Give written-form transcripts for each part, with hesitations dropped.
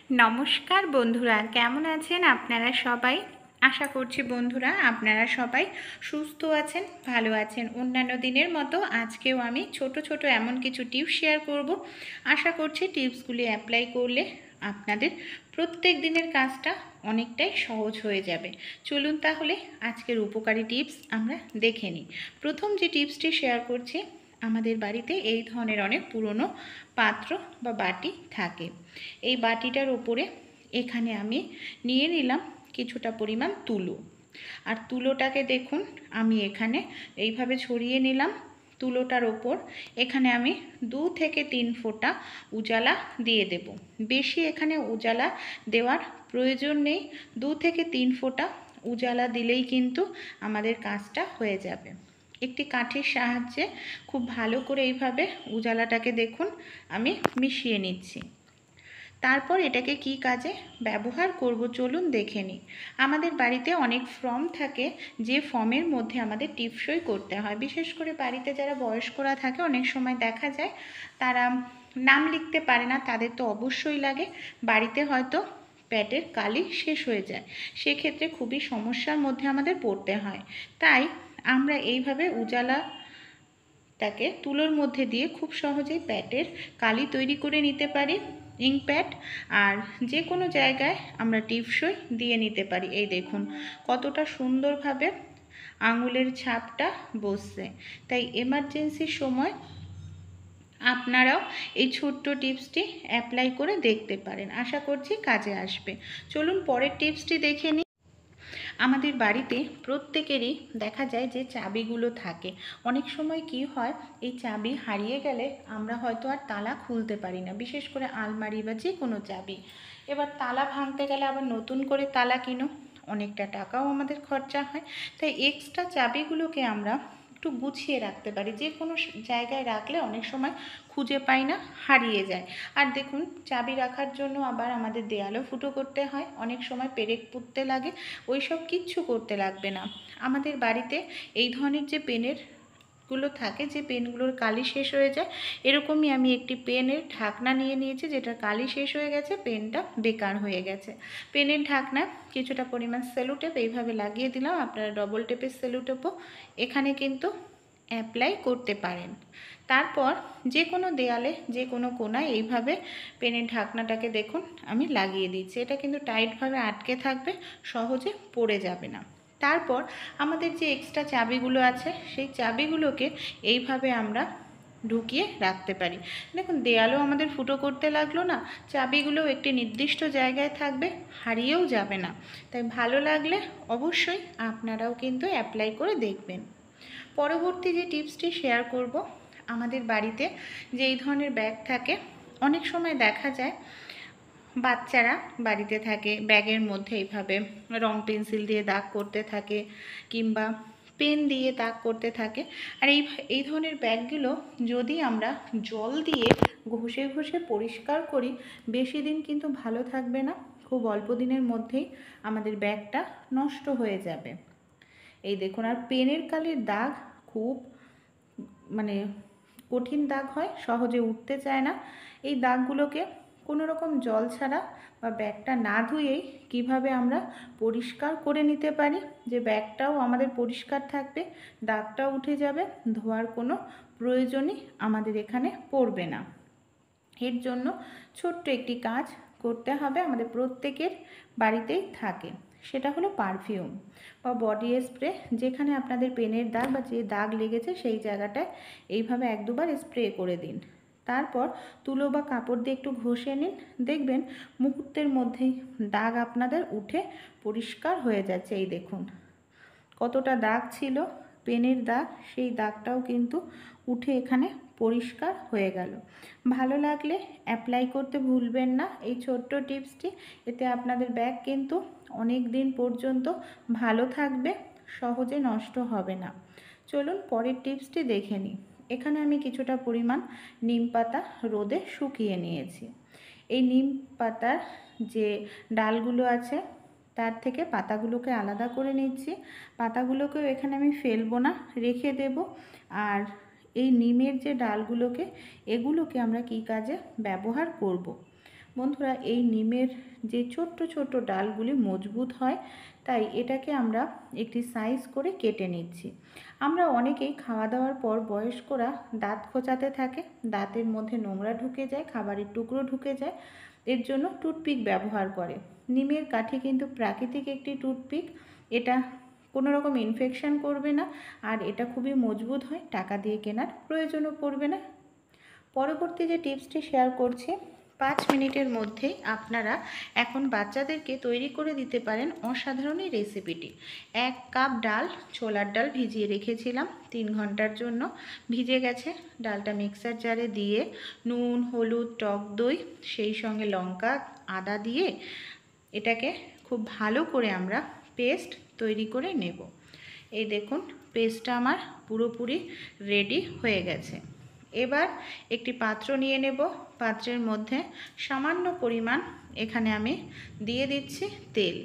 नमस्कार बंधुरा केमन आছেন আপনারা সবাই। आशा করছি বন্ধুরা আপনারা সবাই সুস্থ আছেন, ভালো আছেন। অন্যান্য দিনের মতো আজকেও আমি ছোট ছোট এমন কিছু টিপস শেয়ার করব। আশা করছি টিপসগুলি অ্যাপ্লাই করলে আপনাদের প্রত্যেক দিনের কাজটা অনেকটাই সহজ হয়ে যাবে। চলুন তাহলে আজকের উপকারী টিপস আমরা দেখে নিই। প্রথম যে টিপসটি শেয়ার করছি, আমাদের বাড়িতে এই ধরনের অনেক পুরনো পাত্র বা বাটি থাকে। এই বাটিটার উপরে এখানে আমি নিয়ে নিলাম কিছুটা পরিমাণ তুলো। আর তুলোটাকে দেখুন আমি এখানে এইভাবে ছড়িয়ে নিলাম। তুলোটার ওপর এখানে আমি 2 থেকে 3 ফোঁটা উজালা দিয়ে দেব। বেশি এখানে উজালা দেওয়ার প্রয়োজন নেই। 2 থেকে 3 ফোঁটা উজালা দিলেই কিন্তু আমাদের কাজটা হয়ে যাবে। একটি কাঠির সাহায্যে খুব ভালো করে এইভাবে উজালাটাকে দেখুন আমি মিশিয়ে নিচ্ছি। তারপর এটাকে কি কাজে ব্যবহার করব চলুন দেখে নিই। আমাদের বাড়িতে অনেক ফর্ম থাকে, যে ফর্মের মধ্যে আমাদের টিপসই করতে হয়। বিশেষ করে বাড়িতে যারা বয়স্করা থাকে অনেক সময় দেখা যায় তারা নাম লিখতে পারে না, তাদের তো অবশ্যই লাগে। বাড়িতে হয়তো প্যাডের কালি শেষ হয়ে যায়, সেক্ষেত্রে খুবই সমস্যার মধ্যে আমাদের পড়তে হয়। তাই আমরা এইভাবে উজালাটাকে তুলোর মধ্যে দিয়ে খুব সহজেই প্যাডের কালি তৈরি করে নিতে পারি। ইঙ্ক প্যাড আর যে কোনো জায়গায় আমরা টিপসই দিয়ে নিতে পারি। এই দেখুন কতটা সুন্দরভাবে আঙুলের ছাপটা বসছে। তাই এমার্জেন্সির সময় আপনারাও এই ছোট্ট টিপসটি অ্যাপ্লাই করে দেখতে পারেন। আশা করছি কাজে আসবে। চলুন পরের টিপসটি দেখে নিই। আমাদের বাড়িতে প্রত্যেকেরই দেখা যায় যে চাবিগুলো থাকে। অনেক সময় কি হয়, এই চাবি হারিয়ে গেলে আমরা হয়তো আর তালা খুলতে পারি না, বিশেষ করে আলমারি বা যে কোনো চাবি। এবার তালা ভাঙতে গেলে আবার নতুন করে তালা কিনো, অনেকটা টাকাও আমাদের খরচা হয়। তাই এক্সট্রা চাবিগুলোকে আমরা একটু গুছিয়ে রাখতে পারি। যে কোনো জায়গায় রাখলে অনেক সময় খুঁজে পাই না, হারিয়ে যায়। আর দেখুন চাবি রাখার জন্য আবার আমাদের দেয়ালও ফুটো করতে হয়, অনেক সময় পেরেক পুঁততে লাগে। ওই সব কিচ্ছু করতে লাগবে না। আমাদের বাড়িতে এই ধরনের যে পেনেরগুলো থাকে, যে পেনগুলোর কালি শেষ হয়ে যায়, এরকমই আমি একটি পেনের ঢাকনা নিয়ে নিয়েছি, যেটা কালি শেষ হয়ে গেছে, পেনটা বেকার হয়ে গেছে। পেনের ঢাকনা কিছুটা পরিমাণ সেলো টেপ এইভাবে লাগিয়ে দিলাম। আপনারা ডবল টেপের সেলো টেপও এখানে কিন্তু অ্যাপ্লাই করতে পারেন। তারপর যে কোনো দেয়ালে যে কোনো কোণায় এইভাবে পেনের ঢাকনাটাকে দেখুন আমি লাগিয়ে দিচ্ছি। এটা কিন্তু টাইটভাবে আটকে থাকবে, সহজে পড়ে যাবে না। তারপর আমাদের যে এক্সট্রা চাবিগুলো আছে, সেই চাবিগুলোকে এইভাবে আমরা ঢুকিয়ে রাখতে পারি। দেখুন দেয়ালও আমাদের ফুটো করতে লাগলো না, চাবিগুলোও একটি নির্দিষ্ট জায়গায় থাকবে, হারিয়েও যাবে না। তাই ভালো লাগলে অবশ্যই আপনারাও কিন্তু অ্যাপ্লাই করে দেখবেন। পরবর্তী যে টিপসটি শেয়ার করব, আমাদের বাড়িতে যে এই ধরনের ব্যাগ থাকে, অনেক সময় দেখা যায় বাচ্চারা বাড়িতে থাকে, ব্যাগের মধ্যে এইভাবে রং পেন্সিল দিয়ে দাগ করতে থাকে কিংবা পেন দিয়ে দাগ করতে থাকে। আর এই ধরনের ব্যাগগুলো যদি আমরা জল দিয়ে ঘষে ঘষে পরিষ্কার করি, বেশি দিন কিন্তু ভালো থাকবে না, খুব অল্প দিনের মধ্যেই আমাদের ব্যাগটা নষ্ট হয়ে যাবে। এই দেখুন, আর পেনের কালির দাগ খুব কঠিন দাগ হয়, সহজে উঠতে চায় না। এই দাগগুলোকে কোনো রকম জল ছাড়া বা ব্যাগটা না ধুয়েই কিভাবে আমরা পরিষ্কার করে নিতে পারি, যে ব্যাগটাও আমাদের পরিষ্কার থাকবে, দাগটাও উঠে যাবে, ধোয়ার কোনো প্রয়োজনই আমাদের এখানে পড়বে না। এর জন্য ছোট্ট একটি কাজ করতে হবে, আমাদের প্রত্যেকের বাড়িতেই থাকে। সেটা হলো পারফিউম বা বডি স্প্রে। যেখানে আপনাদের পেনের দাগ বা যে দাগ লেগেছে সেই জায়গাটায় এইভাবে 1-2 বার স্প্রে করে দিন। তারপর তুলো বা কাপড় দিয়ে একটু ঘষে নিন, দেখবেন মুহূর্তের মধ্যেই দাগ আপনাদের উঠে পরিষ্কার হয়ে যাচ্ছে। এই দেখুন কতটা দাগ ছিল পেনের দাগ, সেই দাগটাও কিন্তু উঠে এখানে পরিষ্কার হয়ে গেল। ভালো লাগলে অ্যাপ্লাই করতে ভুলবেন না এই ছোট্ট টিপসটি। এতে আপনাদের ব্যাগ কিন্তু অনেক দিন পর্যন্ত ভালো থাকবে, সহজে নষ্ট হবে না। চলুন পরের টিপসটি দেখে নিই। এখানে আমি কিছুটা পরিমাণ নিম পাতা রোদে শুকিয়ে নিয়েছি। এই নিম পাতার যে ডালগুলো আছে তার থেকে পাতাগুলোকে আলাদা করে নিচ্ছি। পাতাগুলোকেও এখানে আমি ফেলবো না, রেখে দেব। আর এই নিমের যে ডালগুলোকে, এগুলোকে আমরা কী কাজে ব্যবহার করব। বন্ধুরা, এই নিমের যে ছোট্ট ছোট্ট ডালগুলি মজবুত হয়, তাই এটাকে আমরা একটি সাইজ করে কেটে নিচ্ছি। আমরা অনেকেই খাওয়া দাওয়ার পর বয়স্করা দাঁত খোঁচাতে থাকে, দাঁতের মধ্যে নোংরা ঢুকে যায়, খাবারের টুকরো ঢুকে যায়, এর জন্য টুথপিক ব্যবহার করে। নিমের কাঠি কিন্তু প্রাকৃতিক একটি টুথপিক, এটা কোনো রকম ইনফেকশন করবে না, আর এটা খুবই মজবুত হয়, টাকা দিয়ে কেনার প্রয়োজনও পড়বে না। পরবর্তী যে টিপসটি শেয়ার করছি, 5 মিনিটের মধ্যেই আপনারা এখন বাচ্চাদেরকে তৈরি করে দিতে পারেন অসাধারণ এই রেসিপিটি। 1 কাপ ডাল, ছোলার ডাল ভিজিয়ে রেখেছিলাম 3 ঘন্টার জন্য, ভিজে গেছে। ডালটা মিক্সার জারে দিয়ে নুন, হলুদ, টক দই, সেই সঙ্গে লঙ্কা, আদা দিয়ে এটাকে খুব ভালো করে আমরা পেস্ট তৈরি করে নেব। এই দেখুন, পেস্টটা আমার পুরোপুরি রেডি হয়ে গেছে। এবার একটি পাত্র নিয়ে নেব। পাত্রের মধ্যে সামান্য পরিমাণ এখানে আমি দিয়ে দিচ্ছি তেল,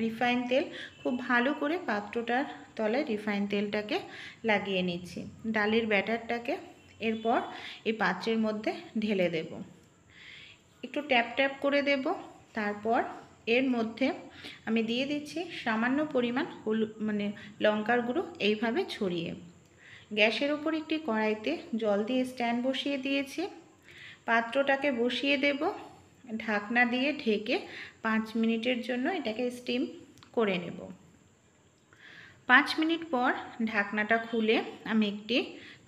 রিফাইন তেল। খুব ভালো করে পাত্রটার তলায় রিফাইন তেলটাকে লাগিয়ে নিচ্ছি। ডালের ব্যাটারটাকে এরপর এই পাত্রের মধ্যে ঢেলে দেব, একটু ট্যাপ ট্যাপ করে দেব। তারপর এর মধ্যে আমি দিয়ে দিচ্ছি সামান্য পরিমাণ লঙ্কার গুঁড়ো, এইভাবে ছড়িয়ে। গ্যাসের উপর একটি কড়াইতে জল দিয়ে স্ট্যান্ড বসিয়ে দিয়েছি। পাত্রটাকে বসিয়ে দেব, ঢাকনা দিয়ে ঢেকে 5 মিনিটের জন্য এটাকে স্টিম করে নেব। 5 মিনিট পর ঢাকনাটা খুলে আমি একটি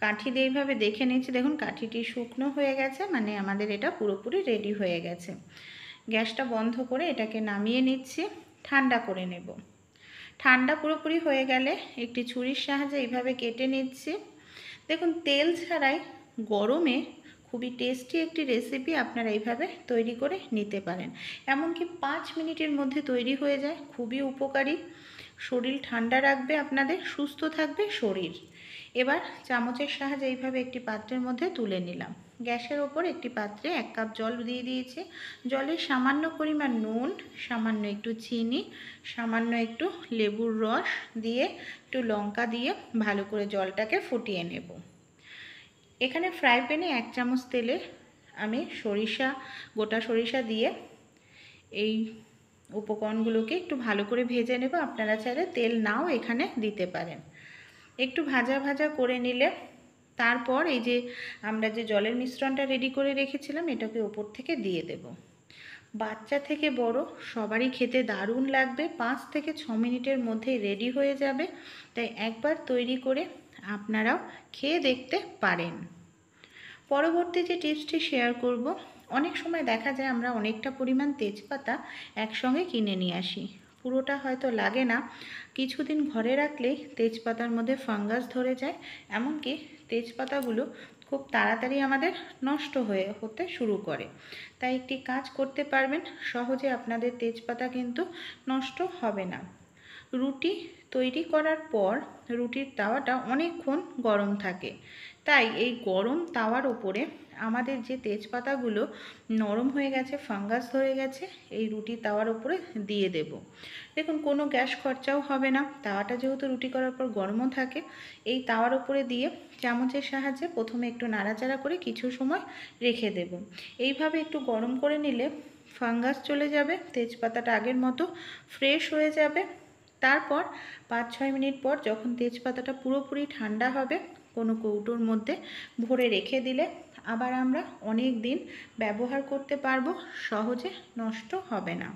কাঠি দিয়ে এইভাবে দেখে নিচ্ছি। দেখুন, কাঠিটি শুকনো হয়ে গেছে, মানে আমাদের এটা পুরোপুরি রেডি হয়ে গেছে। গ্যাসটা বন্ধ করে এটাকে নামিয়ে নিচ্ছি, ঠান্ডা করে নেব। ঠান্ডা পুরোপুরি হয়ে গেলে একটি ছুরির সাহায্যে এইভাবে কেটে নিচ্ছি। দেখুন, তেল ছাড়াই গরমে খুবই টেস্টি একটি রেসিপি আপনারা এইভাবে তৈরি করে নিতে পারেন। এমনকি 5 মিনিটের মধ্যে তৈরি হয়ে যায়, খুবই উপকারী। শরীর ঠান্ডা রাখবে, আপনাদের সুস্থ থাকবে শরীর। এবার চামচের সাহায্যে এইভাবে একটি পাত্রের মধ্যে তুলে নিলাম। গ্যাসের ওপর একটি পাত্রে 1 কাপ জল দিয়ে দিয়েছি। জলে সামান্য পরিমাণ নুন, সামান্য একটু চিনি, সামান্য একটু লেবুর রস দিয়ে, একটু লঙ্কা দিয়ে ভালো করে জলটাকে ফুটিয়ে নেব। এখানে ফ্রাই প্যানে 1 চামচ তেলে আমি গোটা সরিষা দিয়ে এই উপকরণগুলোকে একটু ভালো করে ভেজে নেব। আপনারা চাইলে তেল নাও এখানে দিতে পারেন। একটু ভাজা ভাজা করে নিলে তারপর এই যে আমরা যে জলের মিশ্রণটা রেডি করে রেখেছিলাম, এটাকে ওপর থেকে দিয়ে দেব। বাচ্চা থেকে বড় সবারই খেতে দারুণ লাগবে। 5 থেকে 6 মিনিটের মধ্যেই রেডি হয়ে যাবে, তাই একবার তৈরি করে আপনারাও খেয়ে দেখতে পারেন। পরবর্তী যে টিপসটি শেয়ার করব, অনেক সময় দেখা যায় আমরা অনেকটা পরিমাণ তেজপাতা একসঙ্গে কিনে নিয়ে আসি, পুরোটা হয়তো লাগে না। কিছুদিন ঘরে রাখলেই তেজপাতার মধ্যে ফাঙ্গাস ধরে যায়, এমনকি তেজপাতাগুলো খুব তাড়াতাড়ি আমাদের নষ্ট হতে শুরু করে। তাই একটি কাজ করতে পারবেন, সহজে আপনাদের তেজপাতা কিন্তু নষ্ট হবে না। রুটি তৈরি করার পর রুটির তাওয়াটা অনেকক্ষণ গরম থাকে, তাই এই গরম তাওয়ার ওপরে আমাদের যে তেজপাতাগুলো নরম হয়ে গেছে, ফাঙ্গাস ধরে গেছে, এই রুটির তাওয়ার ওপরে দিয়ে দেব। দেখুন, কোনো গ্যাস খরচাও হবে না, তাওয়াটা যেহেতু রুটি করার পর গরমও থাকে। এই তাওয়ার ওপরে দিয়ে চামচের সাহায্যে প্রথমে একটু নাড়াচাড়া করে কিছু সময় রেখে দেব। এইভাবে একটু গরম করে নিলে ফাঙ্গাস চলে যাবে, তেজপাতাটা আগের মতো ফ্রেশ হয়ে যাবে। তারপর 5-6 মিনিট পর যখন তেজপাতাটা পুরোপুরি ঠান্ডা হবে, কোনো কৌটোর মধ্যে ভরে রেখে দিলে আবার আমরা অনেক দিন ব্যবহার করতে পারবো, সহজে নষ্ট হবে না।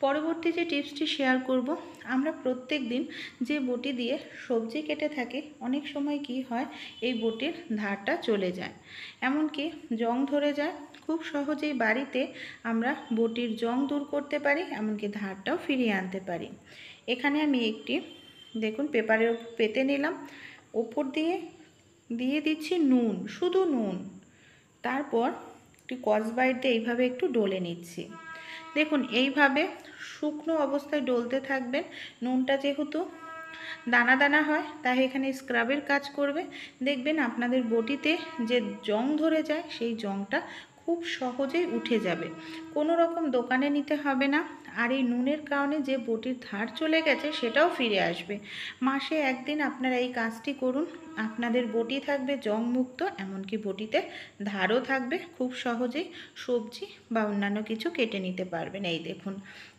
পরবর্তী যে টিপসটি শেয়ার করব, আমরা প্রত্যেক দিন যে বটি দিয়ে সবজি কেটে থাকি, অনেক সময় কি হয়, এই বটির ধারটা চলে যায়, এমনকি জং ধরে যায়। খুব সহজেই বাড়িতে আমরা বটির জং দূর করতে পারি, এমনকি ধারটাও ফিরিয়ে আনতে পারি। এখানে আমি একটি দেখুন পেপারের পেতে নিলাম, ওপর দিয়ে দিয়ে দিচ্ছি নুন, শুধু নুন। তারপর একটি স্কচব্রাইট দিয়ে এইভাবে একটু ডলে নিচ্ছি। দেখুন, এইভাবে শুকনো অবস্থায় ডলতে থাকবেন। নুনটা যেহেতু দানা দানা হয়, তাই এখানে স্ক্রাবের কাজ করবে। দেখবেন আপনাদের বটিতে যে জং ধরে যায়, সেই জংটা খুব সহজেই উঠে যাবে, কোনো রকম দোকানে নিতে হবে না। আর এই নুনের কারণে যে বটির ধার চলে গেছে সেটাও ফিরে আসবে। মাসে একদিন আপনারা এই কাজটি করুন, আপনাদের বটি থাকবে জংমুক্ত, এমনকি বটিতে ধারও থাকবে, খুব সহজেই সবজি বা অন্যান্য কিছু কেটে নিতে পারবেন। এই দেখুন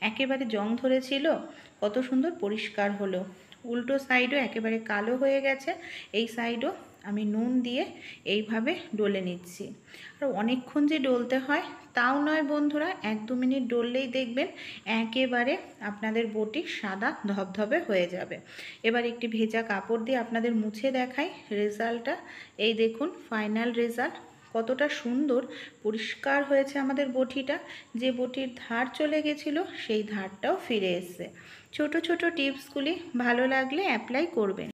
একেবারে জং ধরেছিল, কত সুন্দর পরিষ্কার হলো। উল্টো সাইডও একেবারে কালো হয়ে গেছে, এই সাইডও আমি নুন দিয়ে এইভাবে ডলে নিচ্ছি। আর অনেকক্ষণ যে ডলতে হয় তাও নয় বন্ধুরা, 1-2 মিনিট ডললেই দেখবেন একেবারে আপনাদের বটি সাদা ধবধবে হয়ে যাবে। এবার একটি ভেজা কাপড় দিয়ে আপনাদের মুছে দেখাই রেজাল্টটা। এই দেখুন ফাইনাল রেজাল্ট, কতটা সুন্দর পরিষ্কার হয়েছে আমাদের বটিটা। যে বটির ধার চলে গেছিলো সেই ধারটাও ফিরে এসেছে। ছোট ছোট টিপসগুলি ভালো লাগলে অ্যাপ্লাই করবেন।